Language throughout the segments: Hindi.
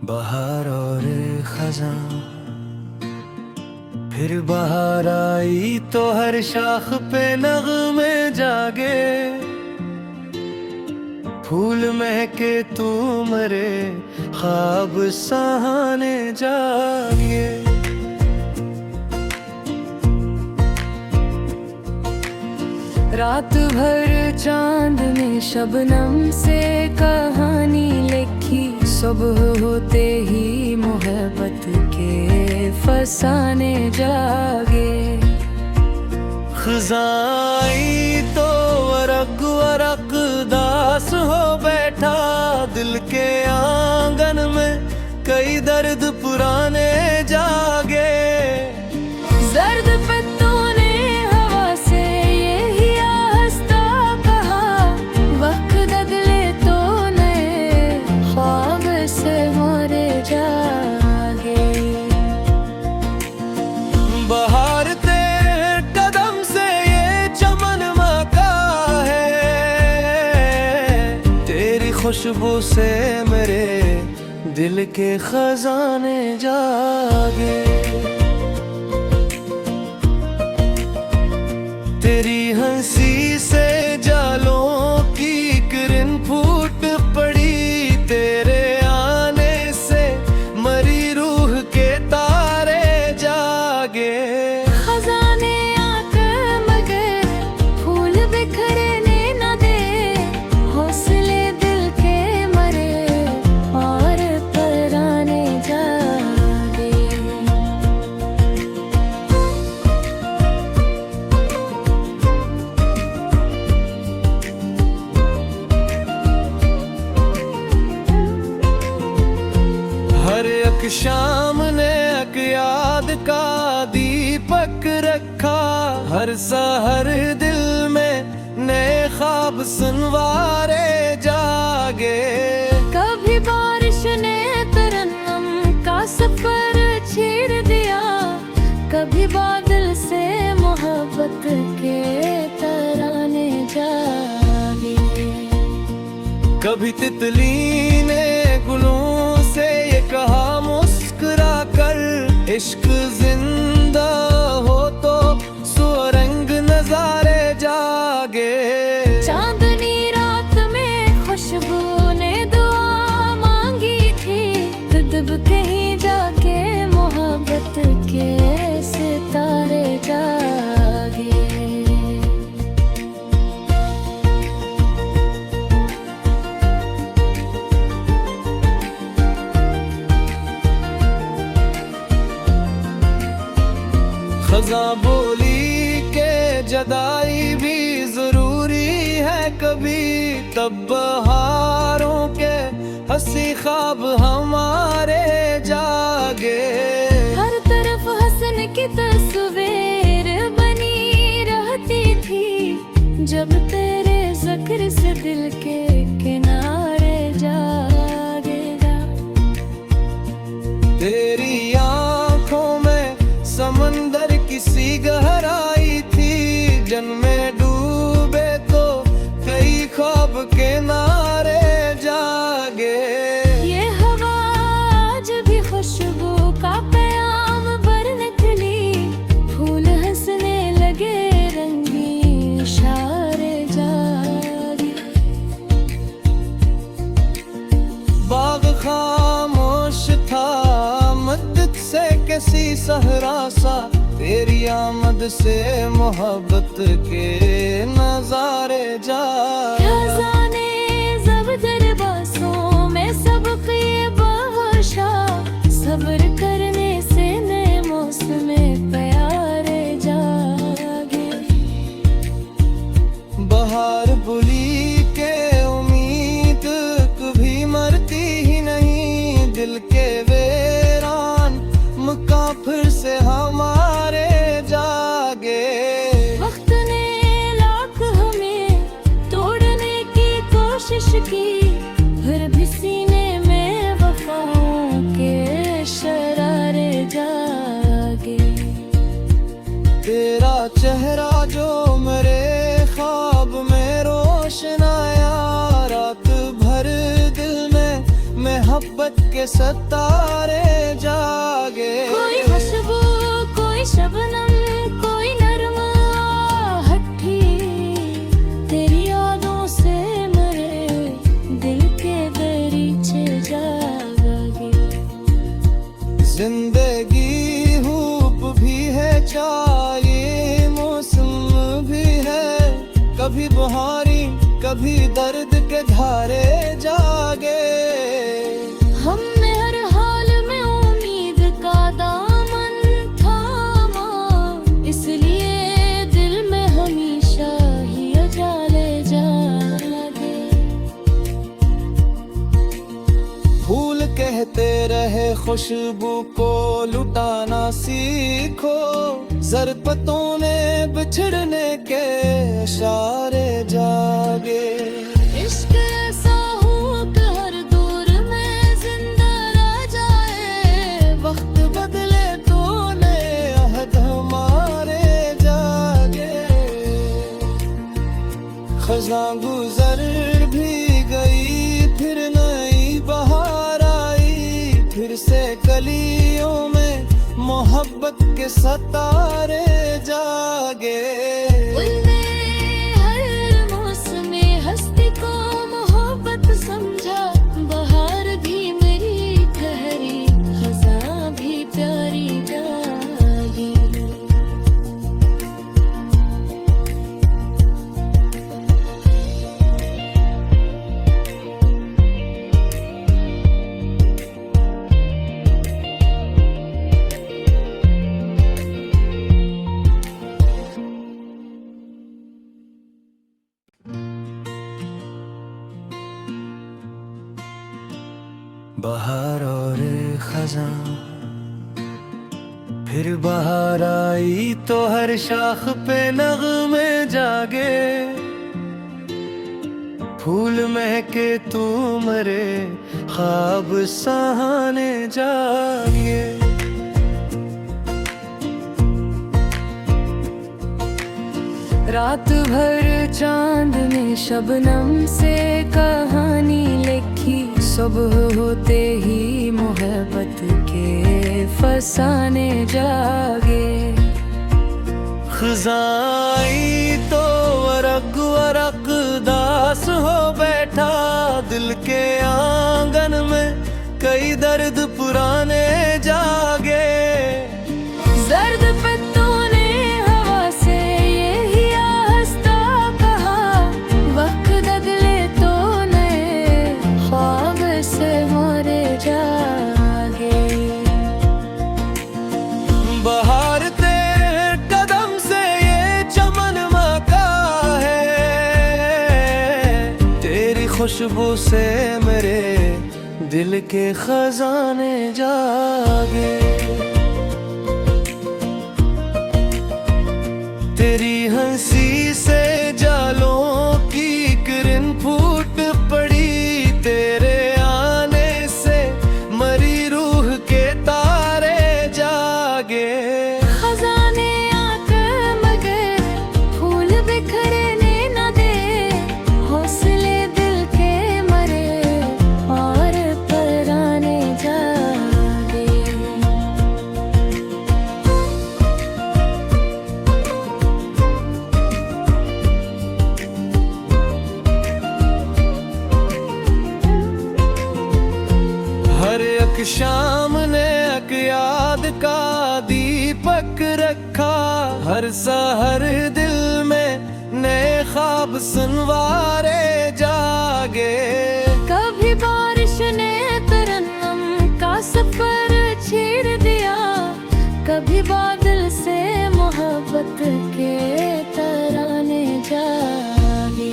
बहार और खजां फिर बहार आई तो हर शाख पे नगमे जागे। फूल महके तू मरे ख्वाब सहाने जागे। रात भर चांद ने शबनम से कहानी लिखी। सुबह होते ही मोहब्बत के फसाने जागे। खजाई तो वरक वरक दास हो बैठा। दिल के आंगन में कई दर्द पुराने जागे। जर्द पत्तों ने हवा से यही आस्ता कहा। वक्त बदले तो नए ख्वाब से मोरे जागे। बहार तेरे कदम से ये चमन महका है। तेरी खुशबू से मेरे दिल के खजाने जागे। तेरी हंसी से जालों की किरण फूट पड़ी। तेरे आने से मरी रूह के तारे जागे। खजाने आकर मगर फूल बिखरने न दे। हौसले दिल के मरे और पराने जागे। हर एक शाम ने एक याद का दीपक रखा। हर सहर दिल में नए ख्वाब सुनवारे जागे। कभी बारिश ने तरन्नुम का सफर छेड़ दिया। कभी बादल से मोहब्बत के तराने जागे। कभी तितली ने गुलों से ये कहा मुस्कुरा कर। इश्क जिंदा हो तो सुरंग नजारे जागे। चांदनी रात में खुशबू ने दुआ मांगी थी। दब कहीं जाके मोहब्बत के सितारे जागे। खजा बोली के जदाई भी जरूरी है कभी। तब बहारों के हंसी ख्वाब हमारे जागे। हर तरफ हसन की तस्वीर बनी रहती थी। जब तेरे ज़िक्र से दिल के किनारे जागेगा। तेरी आंखों में समंदर किसी गहराई थी। जन्मे डूबे तो कई ख्वाब के नारे जागे। ये हवा आज भी खुशबू का प्याम भर निकली। फूल हंसने लगे रंगी इशारे जागे। बाग खामोश था मदद से किसी सहरा सा। तेरी आमद से मोहब्बत के नजारे जागे। खजाने जब दरबासों में सबके बहाशा। सब्र करने से नए मौसम प्यारे जागे। बहार बुली के उम्मीद कभी मरती ही नहीं। दिल के वेरान मुकाफिर से हमारे जागे। वक्त ने लाख हमें तोड़ने की कोशिश की। फिर भी सीने में वफाओं के शरारे जागे। तेरा चेहरा जो मेरे ख्वाब में रोशन आया। रात भर दिल में मैं मोहब्बत के सितारे जागे। कोई खुशबू, कोई शबनम, कोई नरम आहट्ठी, तेरी यादों से मेरे दिल के दरीचे जागे। जिंदगी हूप भी है, चाहे मौसम भी है, कभी बहारी कभी दर्द के धारे जागे। हमने हर हाल में उम्मीद का दामन थामा, इसलिए दिल में हमेशा ही उजाले जागे। फूल कहते रहे खुशबू को लुटाना सीखो, ज़रपतों ने बिछड़ने के इशारे जागे। इश्क ऐसा हो कि हर दौर में जिंदा रह जाए, वक्त बदले तो नए अहद हमारे जागे। खज़ां गुजर भी गई, फिर नई बहार आई, फिर से कलियों में मोहब्बत के सितारे जागे। उनने हर मौसम में हस्ती को मोहब्बत समझा, बहार भी मेरी ठहरी, खज़ां भी प्यारी जागी। बहार और खज़ां फिर बहार आई तो हर शाख पे नग़्मे जागे। फूल महके तू मरे, ख्वाब सहाने जागे। रात भर चांद ने शबनम से कहानी लिखी, सुबह होते ही मोहब्बत के फसाने जागे। खज़ां आई तो वरक वरक दास हो बैठा, दिल के आंगन में कई दर्द पुराने जागे। जर्द पत्तों ने हवा से यही आहिस्ता कहा, वक्त बदले तो नए ख्वाब से मोरे जागे। बहार तेरे कदम से ये चमन महका है, तेरी खुशबू से मेरे दिल के खजाने जागे। तेरी हंसी से जालों की किरण फूट पड़ी, तेरे आने से मरी रूह के तारे जागे। खजाने आकर मगर फूल बिखरने न दे, हौसले दिल के मरे और पराने जागे। हर एक शाम ने एक याद का दीपक रखा, हर सहर दिल में नए ख्वाब सुनवारे जागे। कभी बारिश ने तरन्नुम का सफर छेड़ दिया, कभी बादल से मोहब्बत के तराने जागे।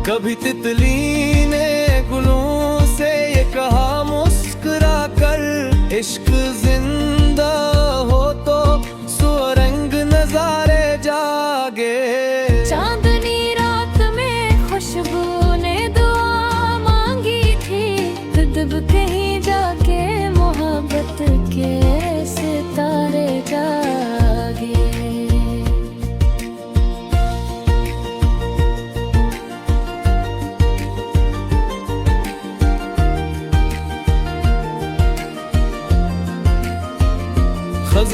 कभी तितली ने गुलों से ये कहा मुस्कुरा कर, इश्क जिंदा हो तो सुरंग नजारे जागे। चांदनी रात में खुशबू ने दुआ मांगी थी, दब कहीं जाके मोहब्बत के सितारे जागे।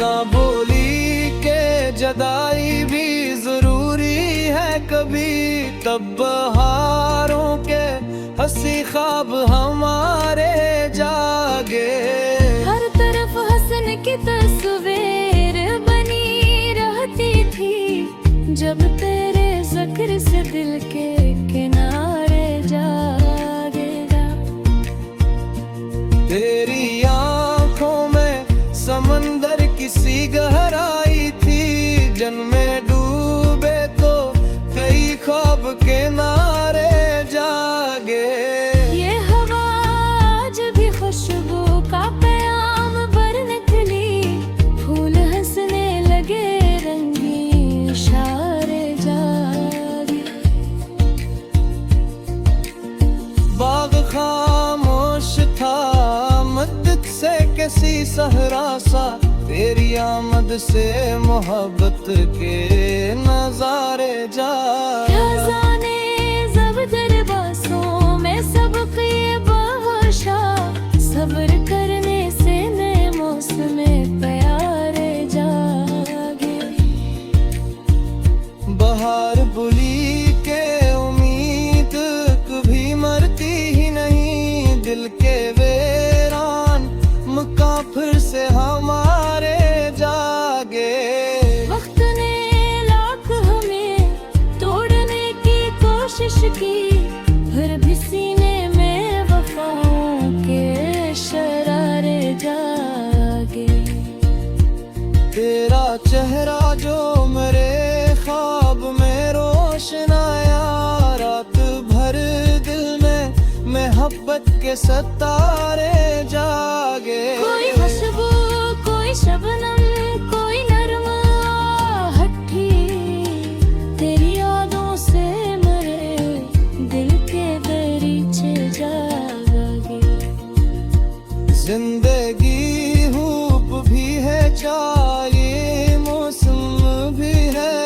खज़ां बोली के जदाई भी जरूरी है कभी, तब बहारों के हंसी ख्वाब हमारे जागे। हर तरफ हसन की तस्वीर बनी रहती थी, जब तेरे ज़िक्र से दिल के किनारे जागेगा। तेरी आंखों में समंदर किसी गहराई थी, जन्मे डूबे तो कई ख्वाब के नारे जागे। ये हवा आज भी खुशबू का प्याम भर निकली, फूल हंसने लगे रंगीन इशारे जागे। बाग खामोश था मदद से किसी सहरा सा, तेरी आमद से मोहब्बत के नजारे जागे। खजाने ज़बदर बासों में सबक ये बख्शा, सब्र करने से नए मौसम प्यारे जागे। बहार बुली के उम्मीद कभी मरती ही नहीं, दिल के वीरान मकाम फिर से हमारे जागे। वक्त ने लाख हमें तोड़ने की कोशिश की, फिर भी सीने में वफाओं के शरारे जागे। तेरा चेहरा जो मेरे ख्वाब में रोशन आया, रात भर दिल में मोहब्बत के सितारे जागे। कोई खुशबू कोई शबनम कोई नरम आहट, तेरी यादों से मरे दिल के दरीचे जागे। जिंदगी हूब भी है, चाहे मौसम भी है,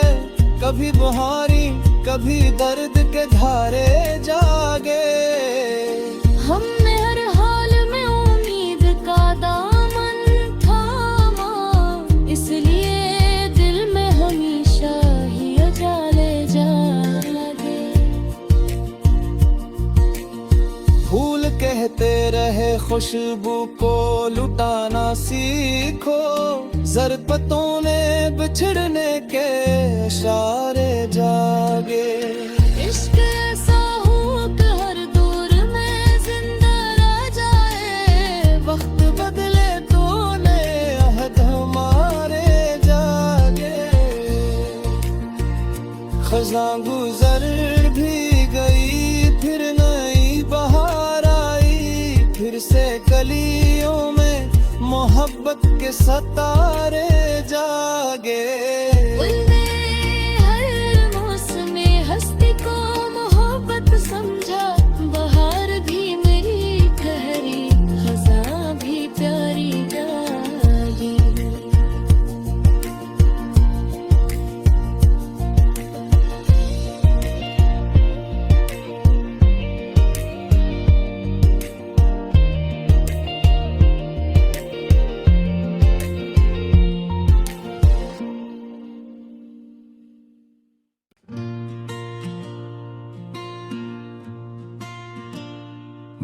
कभी बहारी कभी दर्द के धारे जागे। हमने हर हाल में उम्मीद का दामन थामा, इसलिए दिल में हमेशा ही उजाले जागे। फूल कहते रहे खुशबू को लुटाना सीखो, ज़रपतों ने बिछड़ने के इशारे जागे। इश्क ऐसा हो कि हर दौर में जिंदा रह जाए, वक्त बदले तो नए अहद हमारे जागे। खज़ां गुजर भी गई फिर नई बहार आई, फिर से कलियों में मोहब्बत के सितारे जागे। उनने हर मौसम में हस्ती को मोहब्बत समझा, बहार भी मेरी ठहरी खज़ां भी प्यारी जागी।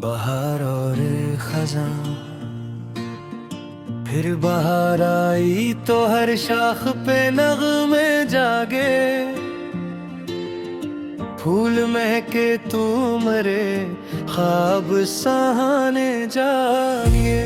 बहार और खज़ां फिर बहार आई तो हर शाख पे नगमे जागे। फूल महके तू मरे ख्वाब सहाने जागे।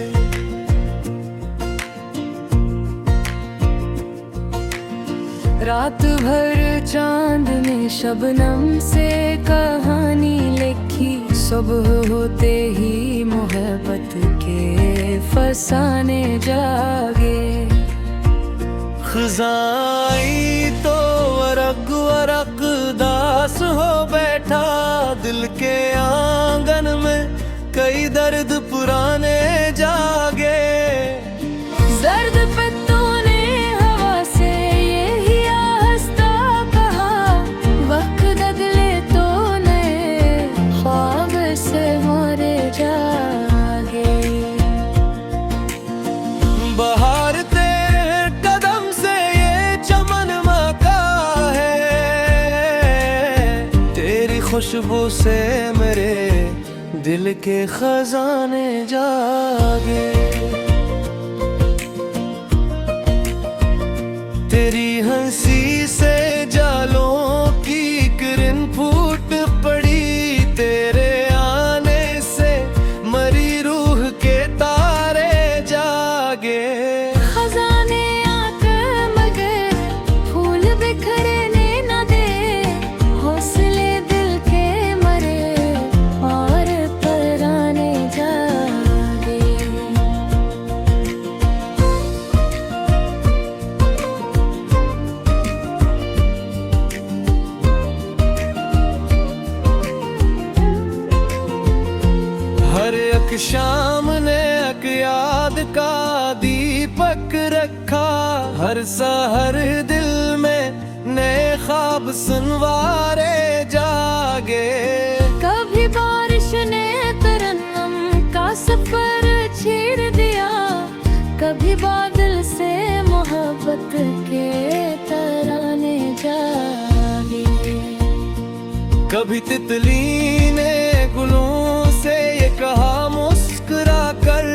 रात भर चांद ने शबनम से कहानी लिखी, सुबह होते ही मोहब्बत के फसाने जागे। खज़ां तो वरक वरक दास हो बैठा, दिल के आंगन में कई दर्द पुराने जागे। जर्द पत्तों ने हवा से यही आहिस्ता कहा, वक्त बदले तो नए ख्वाब से मोरे जागे। बहार तेरे खुशबू से मेरे दिल के खजाने जागे। तेरी हंसी से जालों की किरण फूट पड़ी, तेरे आने से मरी रूह के तारे जागे। खजाने आकर मगर फूल बिखरने न दे, हौसले दिल के मरे और पराने जागे। हर एक शाम ने एक याद का दीपक रखा, हर सहर दिल में नए ख्वाब सुनवारे जागे। कभी बारिश ने तरन्नम का सफर छेड़ दिया, कभी बादल से मोहब्बत के तराने जागे। कभी तितली ने गुलों से ये कहा मुस्कुरा कर,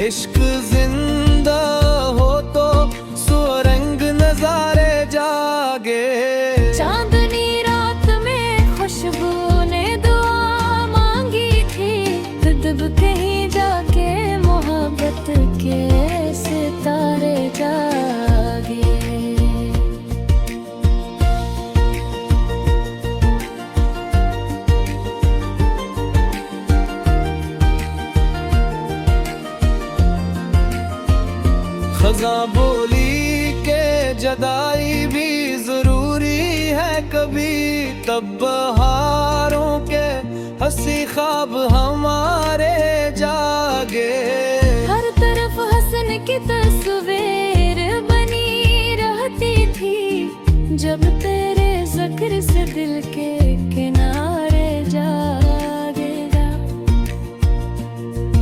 इश्क जिंदा हो तो सुरंग नजारे जागे। चांदनी रात में खुशबू ने दुआ मांगी थी, दब कहीं जाके मोहब्बत के सितारे जागे। खज़ा बोली के जदाई भी जरूरी है कभी, तब बहारों के हंसी ख्वाब हमारे जागे। हर तरफ हसन की तस्वीर बनी रहती थी, जब तेरे जिक्र से दिल के किनारे जागेगा।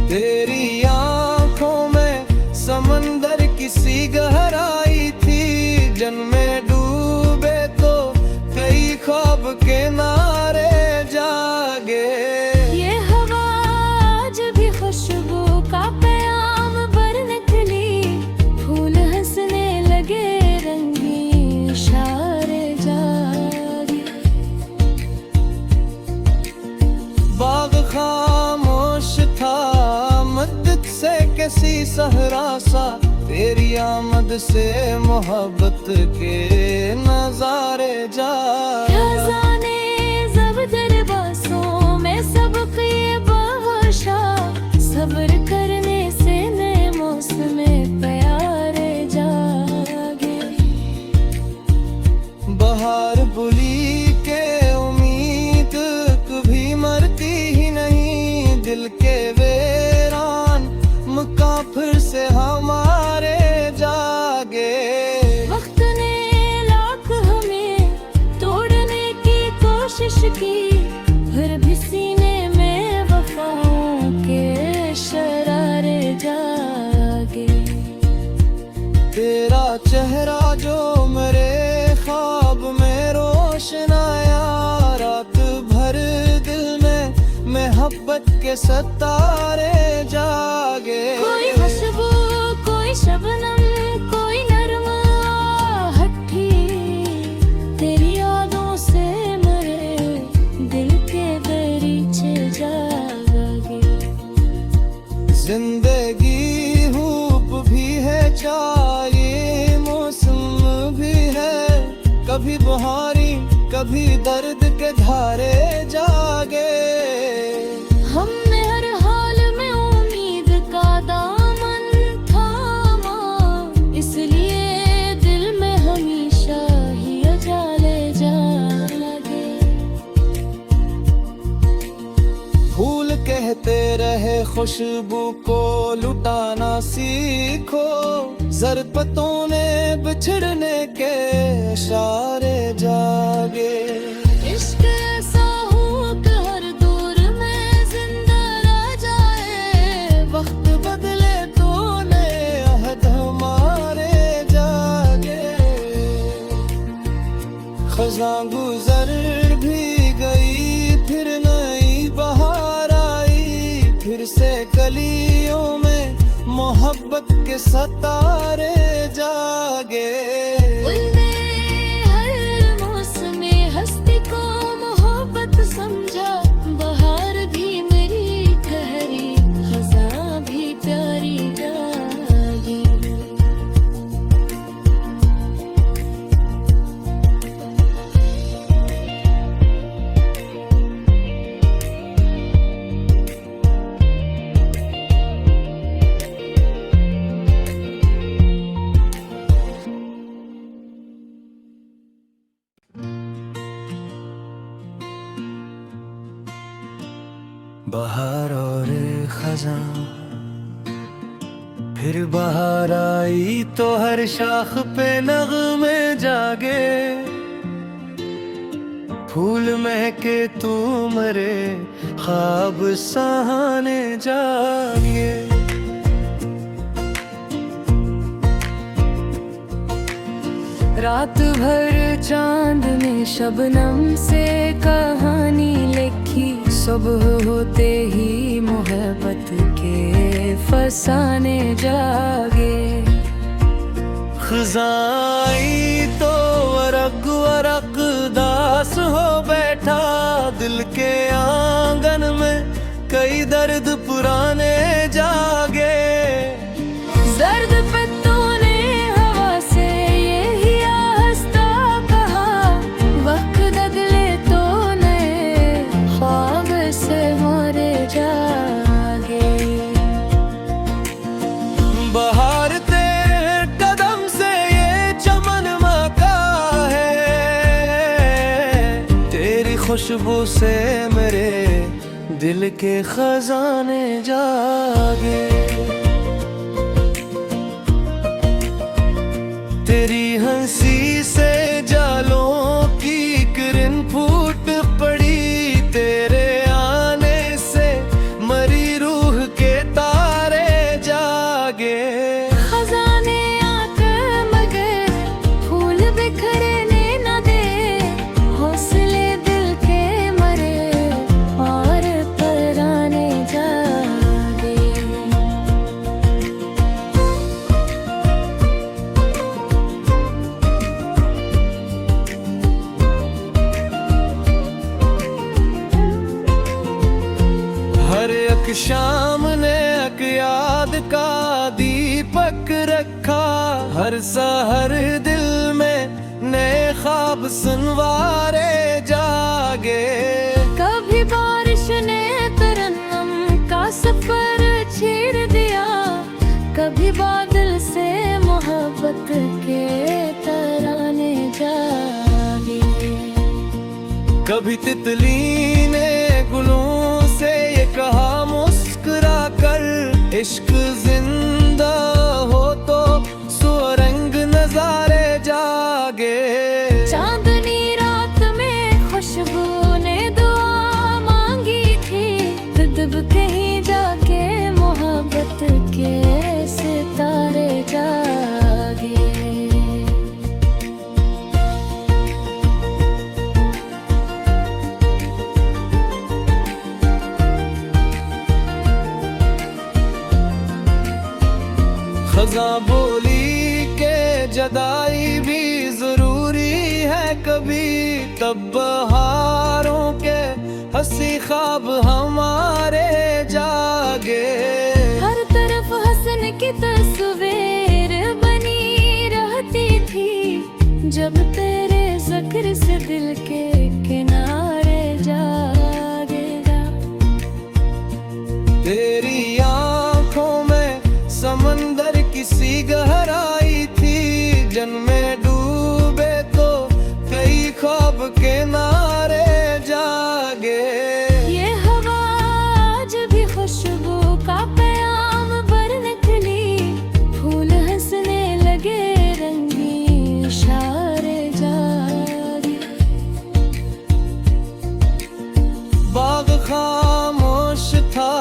तेरी आंखों में समंदर किसी गहराई थी, जन्मे डूबे तो कई ख्वाब के नारे जागे। ये हवा आज भी खुशबू का प्याम भर निकली, फूल हंसने लगे रंगीन इशारे जागे। बाग खामोश था मदद से किसी सहरा सा, तेरी आमद से मोहब्बत के नजारे जागे। खजाने जब दरबासों में सबक ये बख्शा, सब्र करने से नए मौसम प्यारे जागे। बहार बुली के उम्मीद कभी मरती ही नहीं, दिल के वीरान मकाम फिर से हमारे जागे। वक्त ने लाख हमें तोड़ने की कोशिश की, फिर भी सीने में वफाओं के शरारे जागे। तेरा चेहरा जो मेरे ख्वाब में रोशन आया, रात भर दिल में मोहब्बत के सितारे जागे। कोई खुशबू कोई शबनम कोई नरम आहटी, तेरी यादों से मरे दिल के दरीचे जागे। जिंदगी हूप भी है, चाहे मौसम भी है, कभी बहारी कभी दर्द के धारे जागे। हमने हर हाल में उम्मीद का दामन थामा, इसलिए दिल में हमेशा ही उजाले जागे। फूल कहते रहे खुशबू को लुटाना सीखो, ज़रपतों ने बिछड़ने के इशारे जागे। इश्क ऐसा हो कि हर दौर में जिंदा रह जाए, वक्त बदले तो नए अहद हमारे जागे। खज़ां गुजर भी गई थी गलियों में मोहब्बत के सितारे जागे। उनने हर मौसम में हस्ती को मोहब्बत समझा। बहार भी मेरी ठहरी, खज़ां भी प्यारी जागी। बहार और खज़ां फिर बहार आई तो हर शाख पे नग़्मे जागे। फूल महके तू मरे, ख्वाब सहाने जागे। रात भर चांद ने शबनम से कहानी लिखी। सुबह होते ही मोहब्बत के फसाने जागे। खज़ां आई तो वरक वरक दास हो बैठा। दिल के आंगन में कई दर्द पुराने जागे। जर्द पत्तों ने हवा से यही आहिस्ता कहा। वक्त बदले तो नए ख्वाब से मोरे जागे। बहार तेरे कदम से ये चमन महका है। तेरी खुशबू से मेरे दिल के खजाने जागे। तेरी हंसी से जालों की किरण फूट पड़ी। तेरे आने से मरी रूह के तारे जागे। खजाने आकर मगर फूल बिखरने न दे। हौसले दिल के मरे और पराने जागे। हर एक शाम ने एक याद का दीपक रखा। हर सहर दिल में नए ख्वाब सुनवारे जागे। कभी बारिश ने तरन्नुम का सफर छेड़ दिया। कभी बादल से मोहब्बत के तराने जागे। कभी तितली ने गुलों से ये कहा मुस्कुरा कर। इश्क जिंदा हो तो सुरंग नजारे जागे। चांदनी रात में खुशबू ने दुआ मांगी थी। दब कहीं जाके मोहब्बत के सितारे जागे। खज़ां बोली के जदाई भी जरूरी है कभी। तब बहारों के हंसी ख्वाब हमारे जागे। हर तरफ हसन की तस्वीर बनी रहती थी। जब तेरे ज़िक्र से दिल के किनारे जागेगा। तेरी आंखों में समंदर किसी गहराई थी। जन्मे डूबे तो कई ख्वाब के नारे जागे। ये हवा आज भी खुशबू का प्याम भर निकली। फूल हंसने लगे, रंगीन इशारे जागे। बाग खामोश था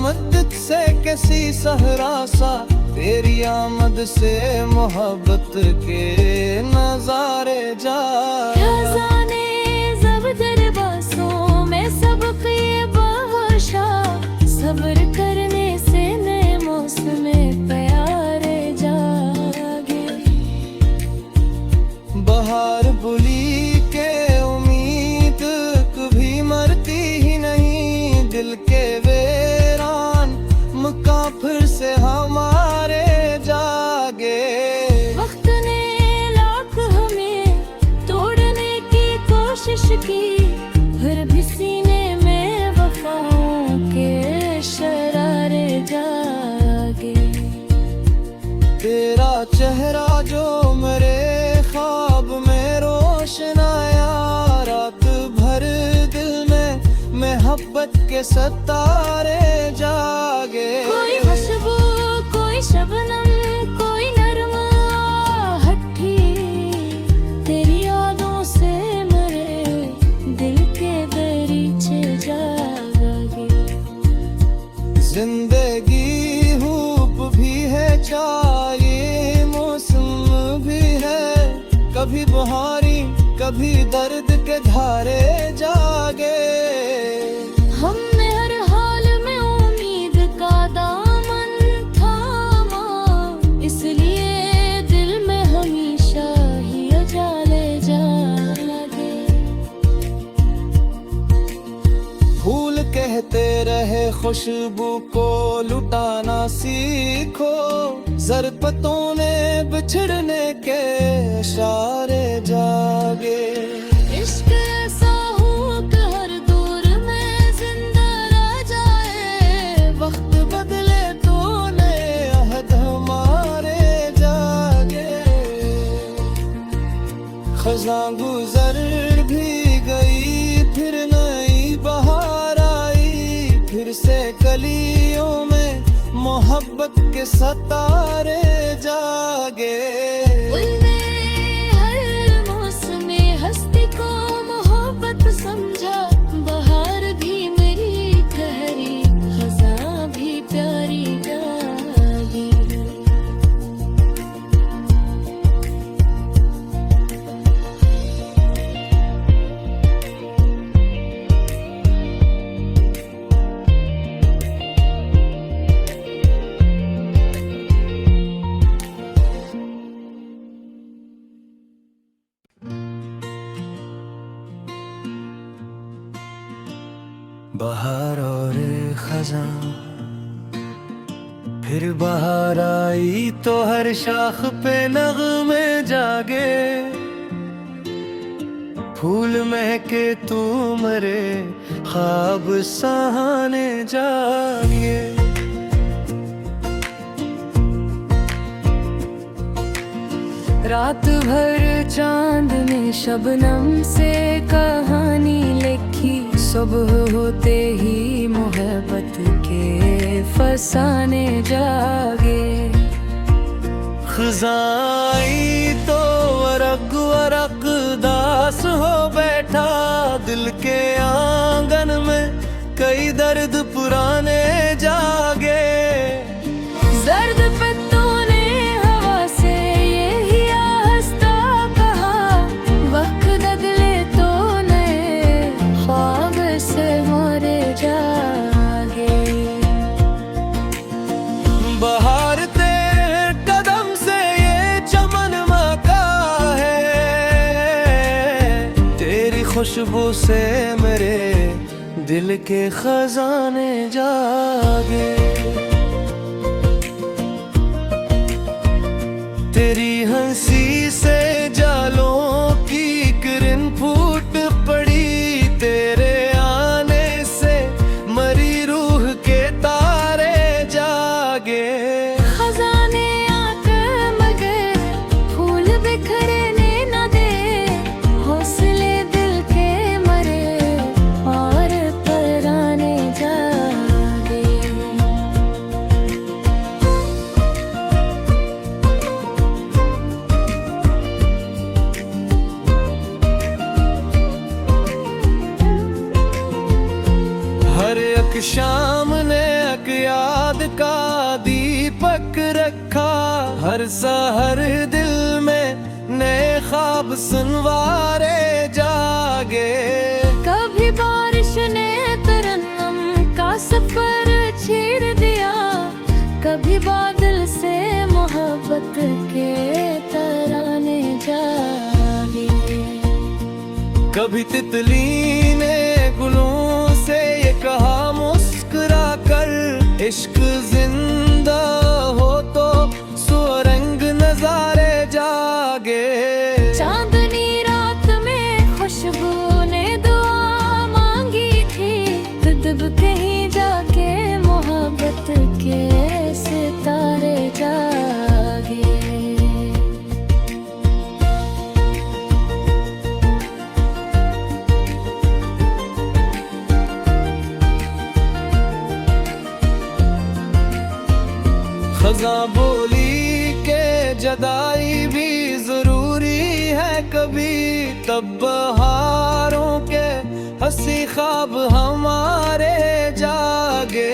मदद से किसी सहरा सा। तेरी आमद से मोहब्बत के नजारे जागे। खजाने ज़बदर बासों में सबक ये बख्शा। सब्र करने दिल के वीरान मकाम फिर से हमारे जागे। वक्त ने लाख हमें तोड़ने की कोशिश की, फिर भी सीने में वफाओं के शरारे जागे। तेरा चेहरा जो मेरे ख्वाब में रोशन आया, रात भर दिल में मोहब्बत के सितारे जागे। कोई खुशबू कोई शबनम कोई नरम आहट, तेरी यादों से मेरे दिल के दरीचे जागे। जिंदगी हूप भी है, चाहे मौसम भी है, कभी बहारी कभी दर्द के धारे जागे। हमने हर हाल में उम्मीद का दामन थामा, इसलिए दिल में हमेशा ही उजाले जागे। फूल कहते रहे खुशबू को लुटाना सीखो, ज़रपतों ने बिछड़ने के इशारे जागे। इश्क ऐसा हो कि हर दौर में जिंदा रह जाए, वक्त बदले तो नए अहद हमारे जागे। खज़ां गुजर भी गई फिर नई बहार आई, फिर से कलियों में मोहब्बत के सितारे जागे। उनने हर मौसम हस्ती को मोहब्बत समझा, बहार भी मेरी ठहरी, खज़ां भी प्यारी जागी। बहार और खज़ां फिर बहार आई तो हर शाख पे नगमे जागे। फूल महके तू मरे ख्वाब सहाने जागे। रात भर चांद ने शबनम से कहानी लिखी, सुबह होते ही मोहब्बत के फसाने जागे। खज़ां तो वरक वरक दास हो बैठा, दिल के आंगन में कई दर्द पुराने जागे। जर्द पत्तों ने हवा से यही आहिस्ता कहा, वक्त बदले तो नए ख्वाब से मोरे जागे। बहार तेरे कदम से ये चमन महका है, तेरी खुशबू से मेरे दिल के खजाने जागे। तेरी हंसी से जालों की किरण फूट पड़ी, तेरे आने से मरी रूह के तारे जागे। खजाने आकर मगर फूल बिखरने न दे, हौसले दिल के मरे और पराने जागे। हर एक शाम ने एक याद का दीपक रखा, हर सहर दिल में नए ख्वाब सुनवारे जागे। कभी बारिश ने तरन्नम का सफर छेड़ दिया, कभी बादल से मोहब्बत के तराने जागे। कभी तितली ने गुलों से ये कहा तब कहीं जाके मोहब्बत के सितारे जागे। खज़ा बोली के जदाई भी जरूरी है कभी, तब बहारों के हंसी ख्वाब हमारे जागे।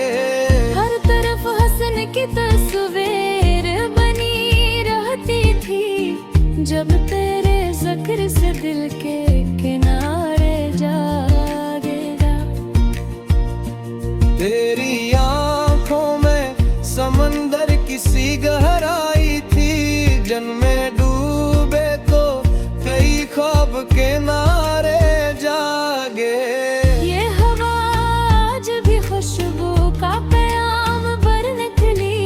हर तरफ हसन की तस्वीर बनी रहती थी, जब तेरे ज़िक्र से दिल के किनारे जागेगा। तेरी आँखों में समंदर किसी गहराई थी, जन्मे डूबे तो कई ख्वाब के नारे जागे। ये हवा आज भी खुशबू का प्याम भर निकली,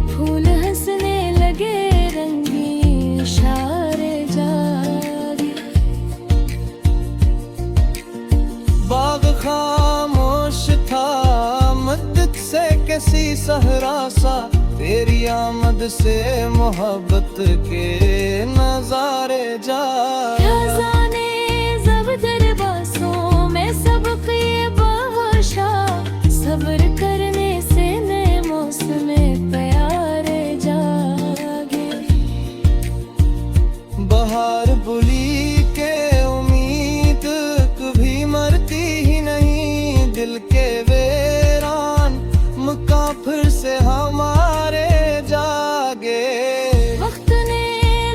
फूल हंसने लगे रंगी इशारे जागे। बाग खामोश था मदद से किसी सहरा सा, तेरी आमद से मोहब्बत के नजारे जागे। खजाने ज़बदर बासों में सबक ये बख्शा, सब्र करने से नए मौसम प्यारे जागे। बहार बुली के उम्मीद कभी मरती ही नहीं, दिल के वीरान मकां फिर से हमारे जागे। वक्त ने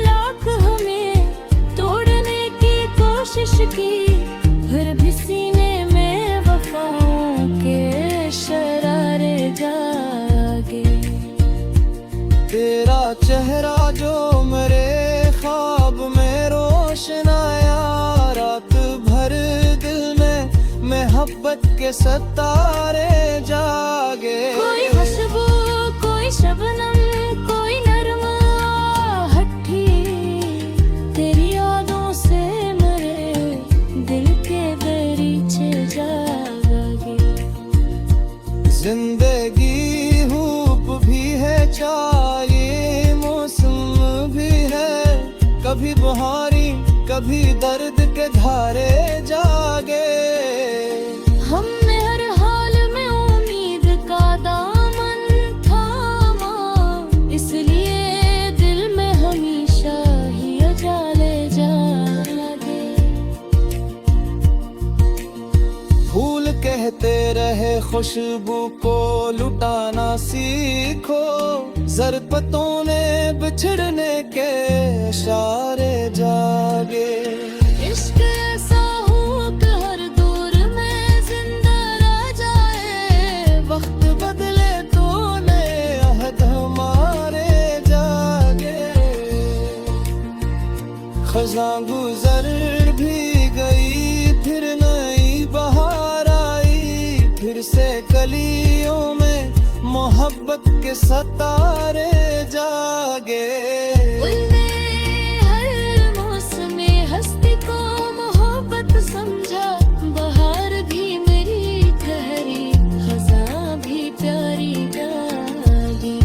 लाख हमें तोड़ने की कोशिश की, फिर भी सीने में वफाओं के शरारे जागे। तेरा चेहरा जो मेरे ख्वाब में रोशन आया, रात भर दिल में मोहब्बत के सितारे जागे। कोई खुशबू कोई शबनम कोई नरम आहटी, तेरी यादों से मेरे दिल के दरीचे जागे। जिंदगी हूप भी है, चाहे मौसम भी है, कभी बहारी कभी दर्द के धारे जागे। हमने हर हाल में उम्मीद का दामन थामा, इसलिए दिल में हमेशा ही उजाले जागे। फूल कहते रहे खुशबू को लुटाना सीखो, ज़रपतों ने बिछड़ने के इशारे जागे। इश्क ऐसा हो कि हर दौर में जिंदा रह जाए, वक्त बदले तो नए अहद हमारे जागे। खज़ां गुजर भी गई फिर नई बहार आई, फिर से कलियों में मोहब्बत के सितारे जागे। उनने हर मौसम में हस्ती को मोहब्बत समझा, बहार भी मेरी ठहरी खज़ां भी प्यारी जागी।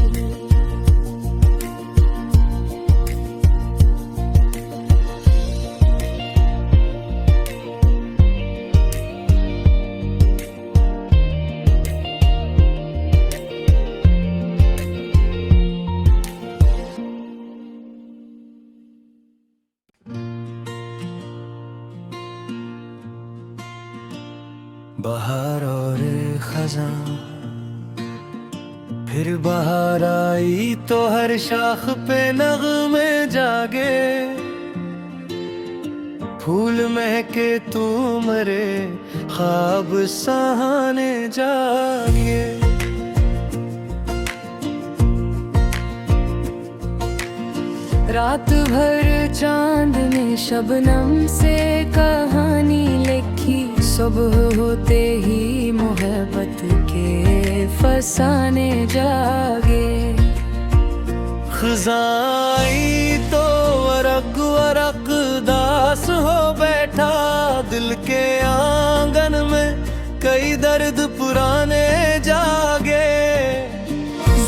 बहार और खज़ां फिर बहार आई तो हर शाख पे नग़्मे जागे। फूल महके तू मरे ख्वाब सहाने जागे। रात भर चांद ने शबनम से कहानी लिखी, सुबह होते ही मोहब्बत के फसाने जागे। खज़ाई तो वरक वरक दास हो बैठा, दिल के आंगन में कई दर्द पुराने जागे।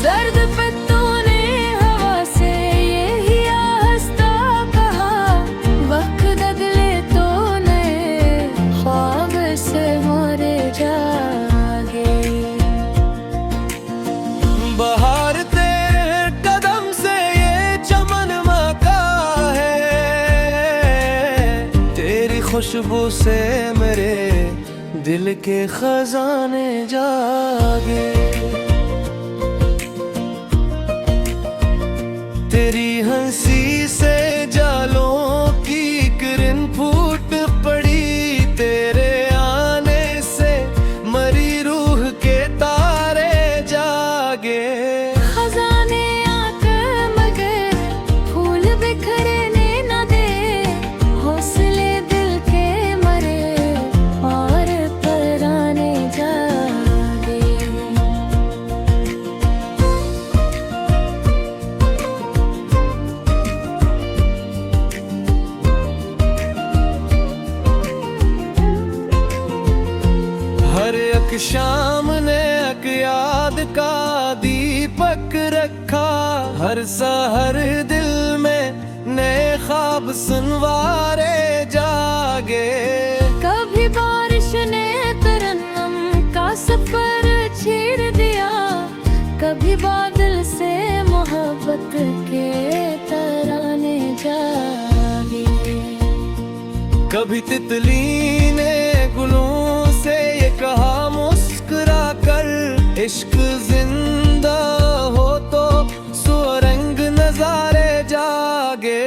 जर्द पत्तों ने हवा से यही आहिस्ता कहा, वक्त बदले तो नए ख्वाब से मोरे जागे। बहार तेरे कदम से ये चमन महका है, तेरी खुशबू से मेरे दिल के खजाने जागे। तेरी हंसी से जालों की किरण फूट पड़ी, तेरे आने से मरी रूह के तारे जागे। खजाने आकर मगर फूल बिखरने न दे, हौसले दिल के मरे और पराने जागे। हर एक शाम ने एक याद का दीपक रखा, हर सहर दिल में नए ख्वाब सुनवारे जागे। कभी बारिश ने तरन्नम का सफर छेड़ दिया, कभी बादल से मोहब्बत के तराने जागे। कभी तितली ने गुलों से ये कहा मुस्कुरा कर, इश्क जिंदा हो तो सुरंग नजारे जागे।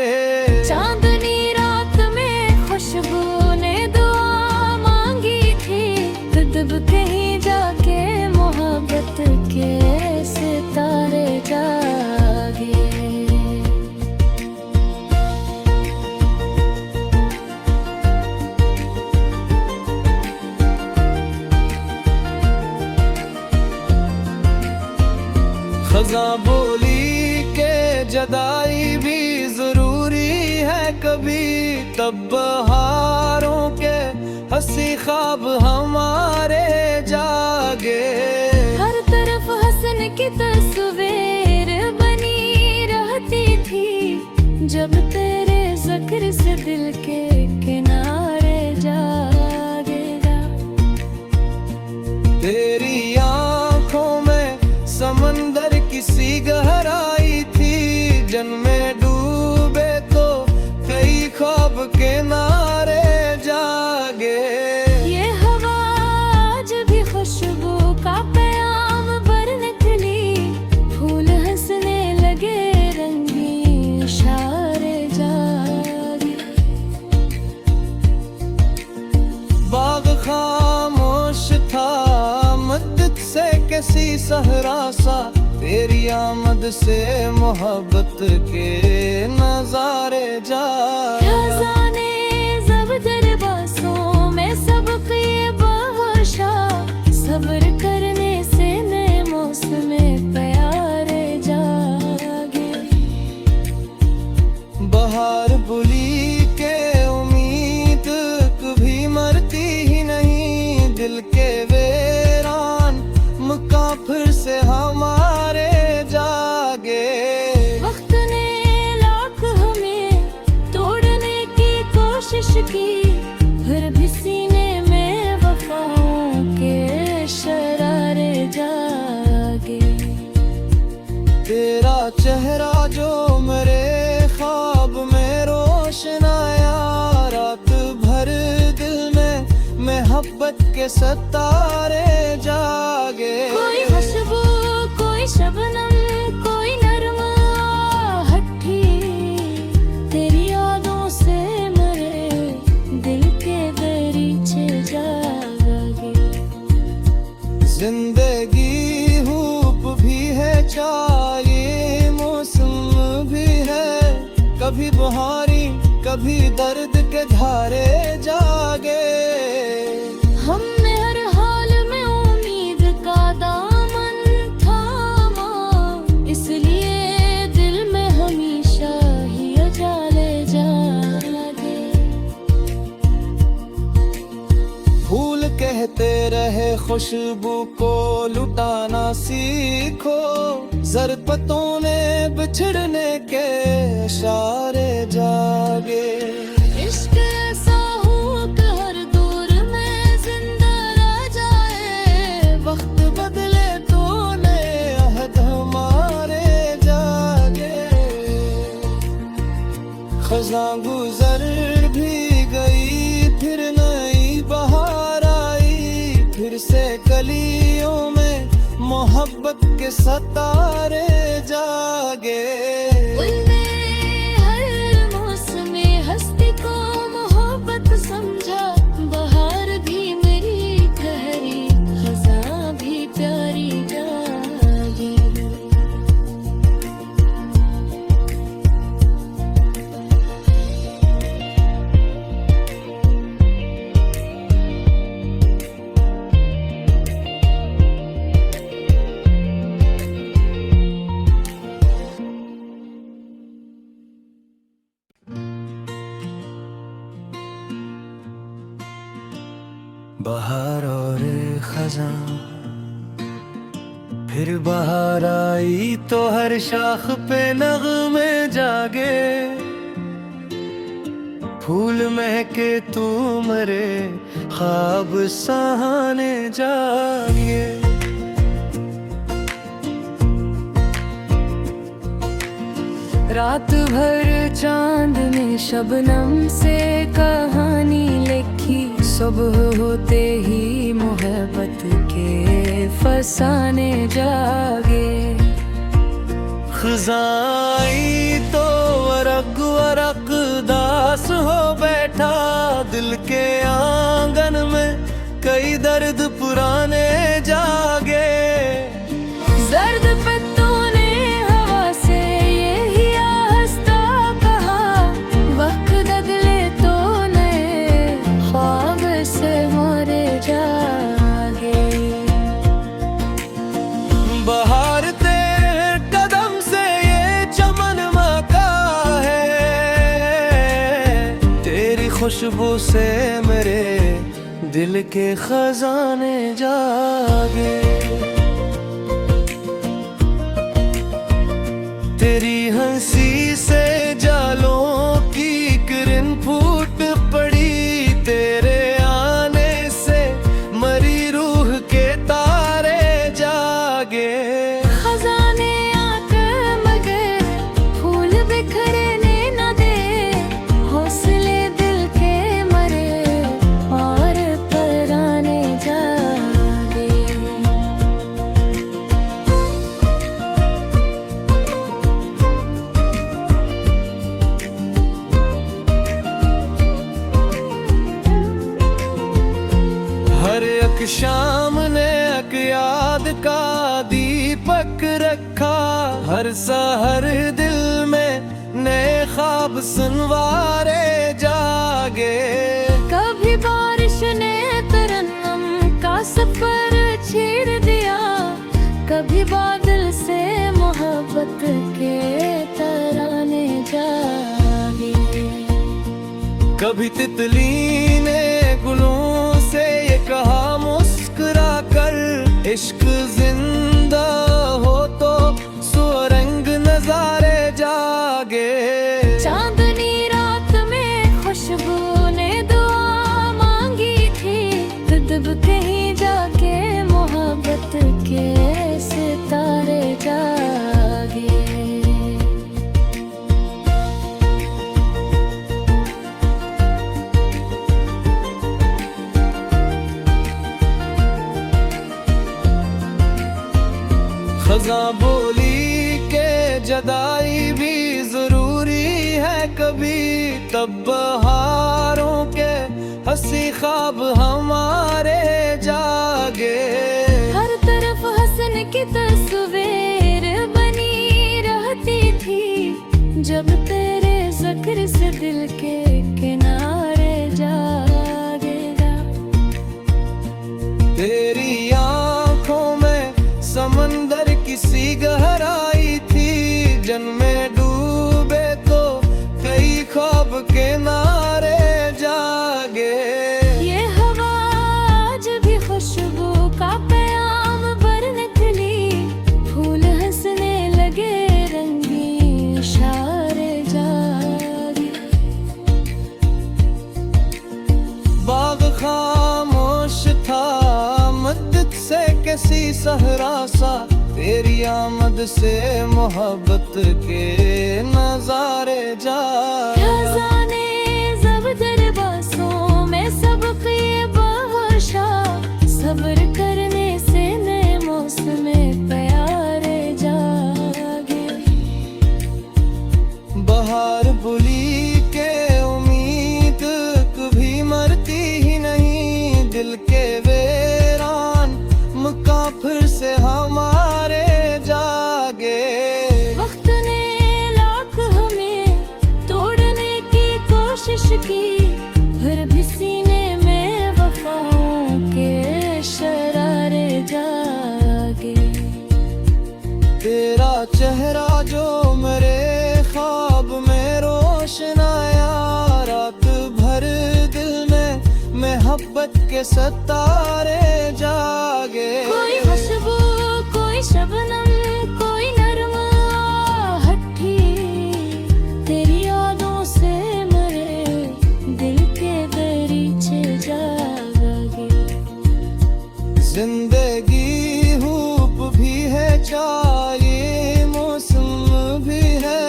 चांदनी रात में खुशबू ने दुआ मांगी थी, तब कहीं जाके मोहब्बत के सितारे जागे। खज़ा बोली के जदाई भी जरूरी है कभी, तब बहारों के हंसी ख्वाब हमारे जागे। हर तरफ हसन की तस्वीर बनी रहती थी, जब तेरे ज़िक्र से दिल के किनारे जागेगा। तेरी आंखों में समंदर किसी गहराई थी, जन्मे डूबे तो कई ख्वाब के नारे जागे। ये हवा आज भी खुशबू का प्याम भर निकली, फूल हंसने लगे रंगीन इशारे जागे। बाग खामोश था मदद से किसी सहरा सा, तेरी आमद से मोहब्बत के नजारे जागे। खजाने ज़बदर बासों में सबक ये बख्शा, सब्र करने से नए मौसम प्यारे जागे। बहार बुली के उम्मीद कभी मरती ही नहीं, दिल के वेरान मुकाफिर से हमारे जागे। वक्त ने लाख हमें तोड़ने की कोशिश की, फिर भी सीने में वफाओं के शरारे जागे। तेरा चेहरा जो मेरे ख्वाब में रोशन आया, रात भर दिल में मोहब्बत के सितारे जागे। कोई खुशबू कोई शबनम कोई नरम आहट, तेरी यादों से मेरे दिल के दरीचे जागे। जिंदगी हूप भी है, चाहे मौसम भी है, कभी बहारी कभी दर्द के धारे जागे। हमने हर हाल में उम्मीद का दामन थामा, इसलिए दिल में हमेशा ही उजाले जागे। फूल कहते रहे खुशबू को लुटाना सीखो, ज़रपतों ने बिछड़ने के इशारे जागे। इश्क ऐसा हो कि हर दौर में जिंदा रह जाए, वक्त बदले तो नए अहद हमारे जागे। खज़ां गुजर भी गई, फिर नई बहार आई, फिर से कलियों में मोहब्बत के सितारे जागे। हर मौसम हस्ती को मोहब्बत समझा, बहार भी मेरी ठहरी, खज़ां भी प्यारी जागी। बहार और खज़ां फिर बहार आई तो हर शाख पे नगमे जागे। फूल महके तू मरे, ख्वाब सहाने जागे। रात भर चांद ने शबनम से कहानी लिखी, सुबह होते ही मोहब्बत के फसाने जागे। खज़ां तो वरक वरक दास हो बैठा, दिल के आंगन में कई दर्द पुराने जागे। जर्द पत्तों ने हवा से यही आहिस्ता कहा, वक्त बदले तो नए ख्वाब से मोरे जागे। बहार तेरे कदम से ये चमन महका है, तेरी खुशबू से मेरे दिल के खजाने जागे। तेरी हंसी से जालों की किरण फूट पड़ी, तेरे आने से मरी रूह के तारे जागे। खजाने आकर मगर फूल बिखरने न दे, हौसले दिल के मरे और पराने जागे। हर एक शाम ने एक याद का दीपक रखा, हर सहर दिल में नए ख्वाब सुनवारे जागे। कभी बारिश ने तरन्नुम का सफर छेड़ दिया, कभी बादल से मोहब्बत के तराने जागे। कभी तितली ने गुलों से ये कहा मुस्कुरा कर, इश्क जिंदा हो तो सुरंग नजारे जागे। चांदनी रात में खुशबू ने दुआ मांगी थी, दब कहीं जाके मोहब्बत के सितारे जागे। खज़ां बोली के जदाई भी जरूरी है कभी, तब बहारों के हंसी ख्वाब हमारे जागे। हर तरफ हसन की तस्वीर बनी रहती थी, जब तेरे जिक्र से दिल के किनारे जागेगा। तेरी आंखों में समंदर किसी गहराई थी, जन्मे डूबे तो कई ख्वाब के नारे जागे। ये हवा आज भी खुशबू का सी सहरा सा, तेरी आमद से मोहब्बत के नजारे जा। क्या जाने जब दरबासों में सबके बहाशा, सब्र करने से नए मौसम प्यारे जागे। बहार बुली के उम्मीद कभी मरती ही नहीं, दिल के वीरान मुकाफिर से हमारे जागे। वक्त ने लाख हमें तोड़ने की कोशिश की, फिर भी सीने में वफाओं के शरारे जागे। तेरा चेहरा जो मेरे ख्वाब में रोशन आया, रात भर दिल में मोहब्बत के सितारे जागे। कोई खुशबू कोई शबनम कोई नरम आहटी, तेरी यादों से मरे दिल के दरीचे जागे। जिंदगी हूप भी है, चाहे मौसम भी है,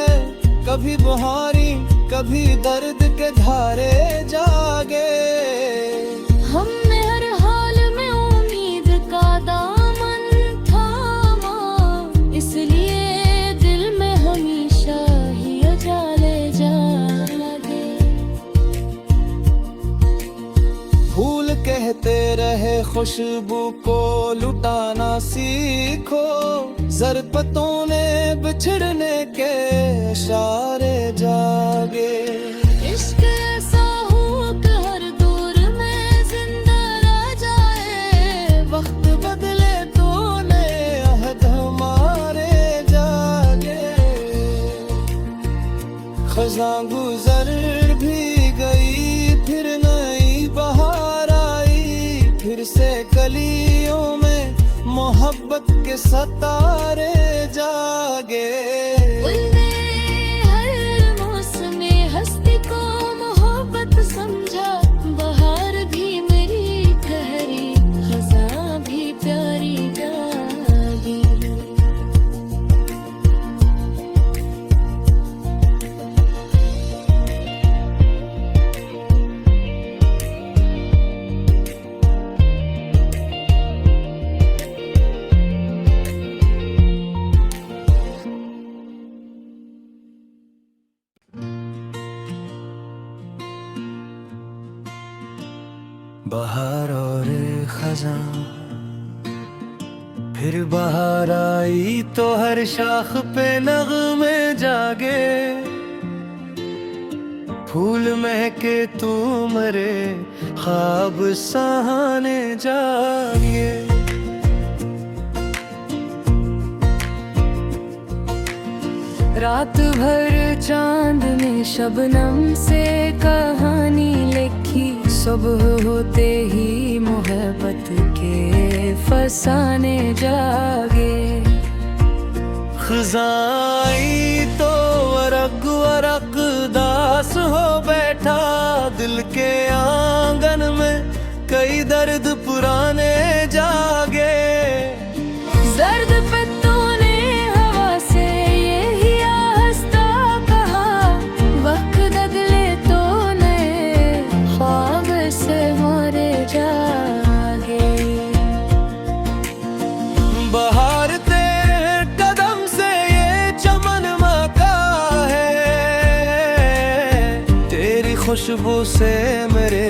कभी बहारी कभी दर्द के धारे जागे। हमने हर हाल में उम्मीद का दामन थामा, इसलिए दिल में हमेशा ही उजाले जागे। फूल कहते रहे खुशबू को लुटाना सीखो, ज़रपतों ने बिछड़ने के इशारे जागे। इश्क ऐसा हो कि हर दौर में जिंदा रह जाए, वक्त बदले तो नए अहद हमारे जागे। खज़ां गुजर भी गई, फिर नई बहार आई, फिर से कलियों में मोहब्बत के सितारे जागे। उनने हर मौसम में हस्ती को मोहब्बत समझा, बहार भी मेरी ठहरी, खज़ां भी प्यारी जागी। बहार और खज़ां फिर बहार आई तो हर शाख पे नगमे जागे। फूल महके तू मरे ख्वाब सहाने जागे। रात भर चांद ने शबनम से कहानी लिखी, सुबह होते ही मोहब्बत के फसाने जागे। खज़ां तो वरक वरक दास हो बैठा, दिल के आंगन में कई दर्द पुराने जागे। जर्द पत्तों ने हवा से यही आहिस्ता कहा, वक्त बदले तो नए ख्वाब से मोरे जागे। बहार तेरे कदम से ये चमन महका है, तेरी खुशबू से मेरे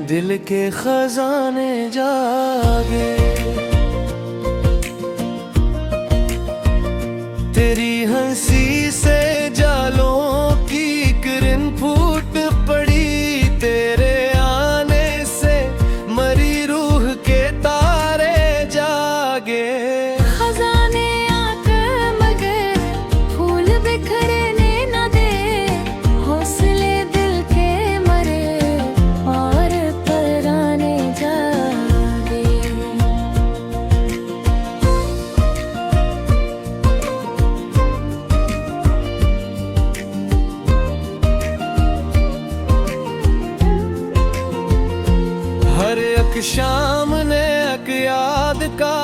दिल के खजाने जागे। तेरी हंसी से जालों की किरण फूट पड़ी, तेरे आने से मरी रूह के तारे जागे। खजाने आकर मगर फूल बिखरने न दे, हौसले दिल के मरे और पराने जागे। हर एक शाम ने एक याद का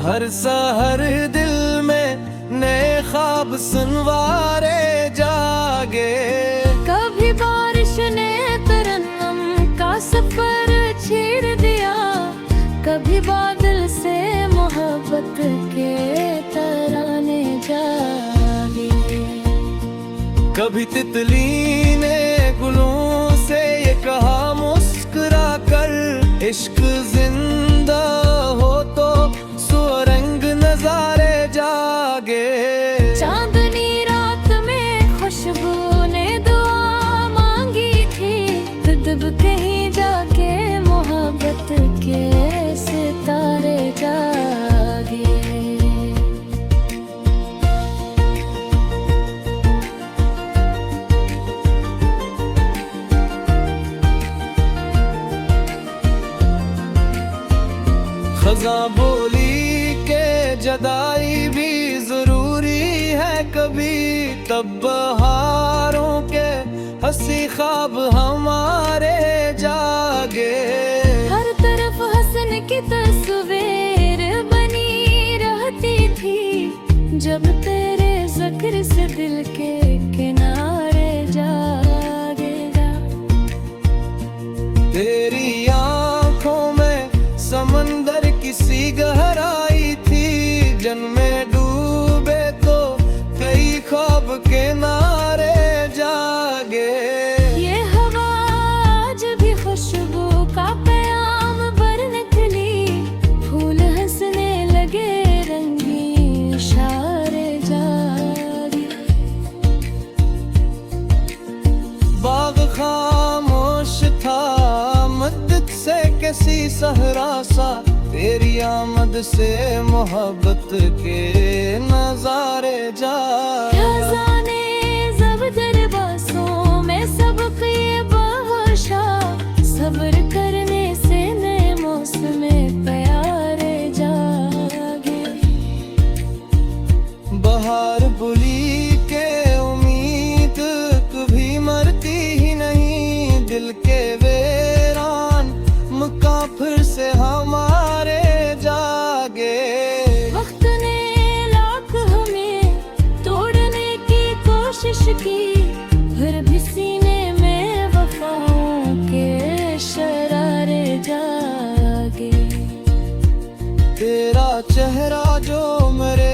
हर सहर दिल में नए ख्वाब सुनवारे जागे। कभी बारिश ने तरन्नम का सफर छेड़ दिया, कभी बादल से मोहब्बत के तराने जागे। कभी तितली ने गुलों से ये कहा मुस्कुरा कर, इश्क जिंदा हो तो सुरंग नजारे जागे। चांदनी रात में खुशबू ने दुआ मांगी थी, दब कहीं जाके मोहब्बत के सितारे जागे। खज़ा बोली के जदाई भी जरूरी है कभी, तब बहारों के हंसी ख्वाब हमारे जागे। हर तरफ हसन की तस्वीर बनी रहती थी, जब तेरे जिक्र से दिल के किनारे जागेगा। तेरी आंखों में समंदर किसी गहराई थी, जन्मे डूबे तो कई ख्वाब के नारे जागे। ये हवा आज भी खुशबू का प्याम भर निकली, फूल हंसने लगे रंगीन इशारे जागे। बाग खामोश था मद्दत से कैसी सहरा सा, तेरी आमद से मोहब्बत के नजारे जागे। खजाने ज़बदर बासों में सबक ये बख्शा, सब्र करने से नए मौसम प्यारे जागे। बहार बुली के उम्मीद कभी मरती ही नहीं, दिल के वीरान मुकाफिर से हमारे जागे। वक्त ने लाख हमें तोड़ने की कोशिश की, फिर भी सीने में वफाओं के शरारे जागे। तेरा चेहरा जो मेरे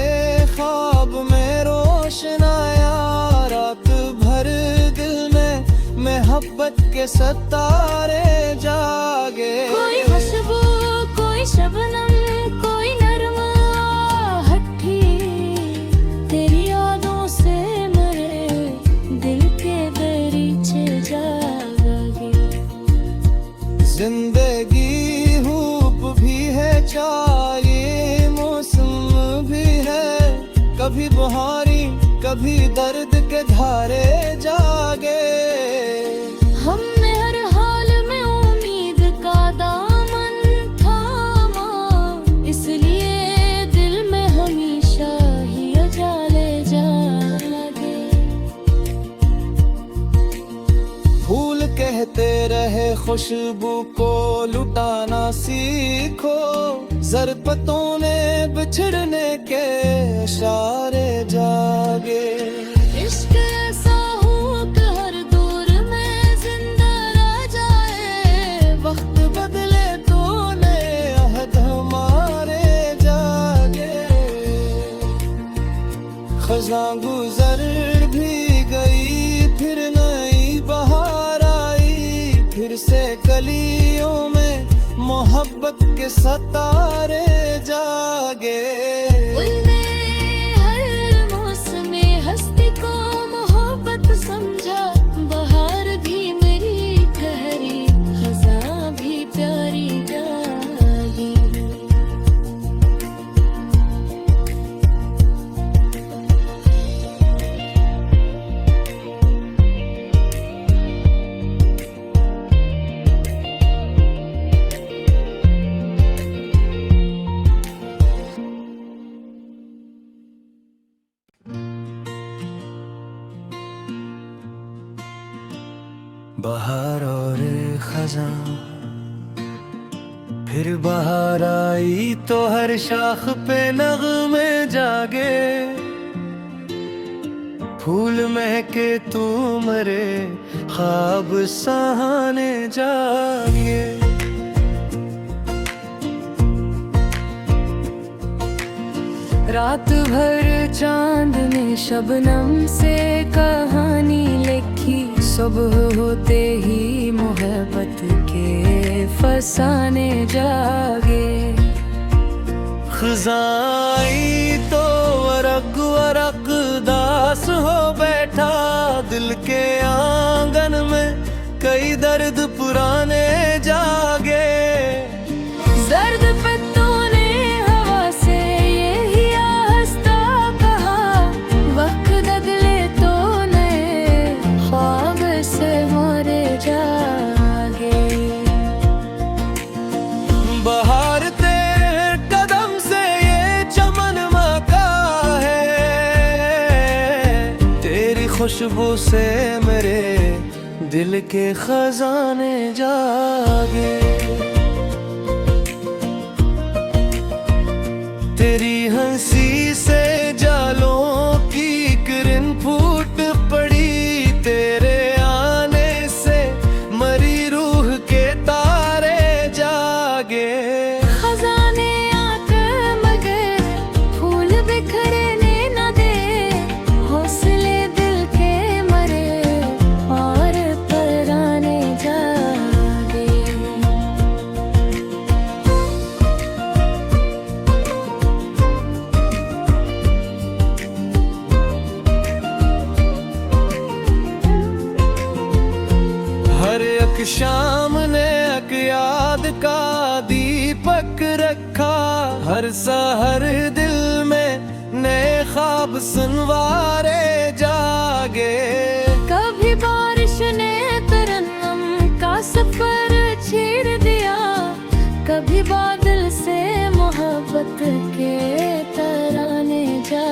ख्वाब में रोशन आया, रात भर दिल में मोहब्बत के सितारे जागे। कोई खुशबू कोई शबनम कोई नरम आहट, तेरी यादों से मेरे दिल के दरीचे जागे। जिंदगी हूप भी है, चाहे मौसम भी है, कभी बहारी कभी दर्द के धारे जागे। हमने हर हाल में उम्मीद का दामन थामा, इसलिए दिल में हमेशा ही उजाले जागे। फूल कहते रहे खुशबू को लुटाना सीखो, ज़रपतों ने बिछड़ने के इशारे जागे। इश्क ऐसा हो कि हर दौर में जिंदा रह जाए, वक्त बदले तो नए अहद हमारे जागे। खज़ां गुजर भी गई फिर नई बहार आई, फिर से कलियों में मोहब्बत के सितारे जागे। उनने हर मौसम हस्ती को मोहब्बत समझा, बहार भी मेरी ठहरी, खज़ां भी प्यारी जागी। बहार और खज़ां फिर बाहर आई तो हर शाख पे नगमे जागे, फूल महके तू मरे ख्वाब सहाने जागे। रात भर चांद ने शबनम से कहानी लिखी, सुबह होते ही मोहब्बत के फसाने जागे। खजाई तो वरक वरक दास हो बैठा, दिल के आंगन में कई दर्द पुराने जागे। जर्द पत्तों ने हवा से यही आहिस्ता कहा, वक्त बदले तो नए ख्वाब से मारे जागे। बहार तेरे कदम से ये चमन महका है, तेरी खुशबू से मेरे दिल के खजाने जागे। तेरी हंसी से जालों की किरण फूट पड़ी, तेरे आने से मरी रूह के तारे जागे। खजाने आकर मगर फूल बिखरने न दे, हौसले दिल के मरे और पराने जागे। हर एक शाम ने एक याद का दीपक रखा, हर सहर दिल में नए ख्वाब सुनवारे जागे। कभी बारिश ने तरन्नम का सफर छेड़ दिया, कभी बादल से मोहब्बत के तराने जा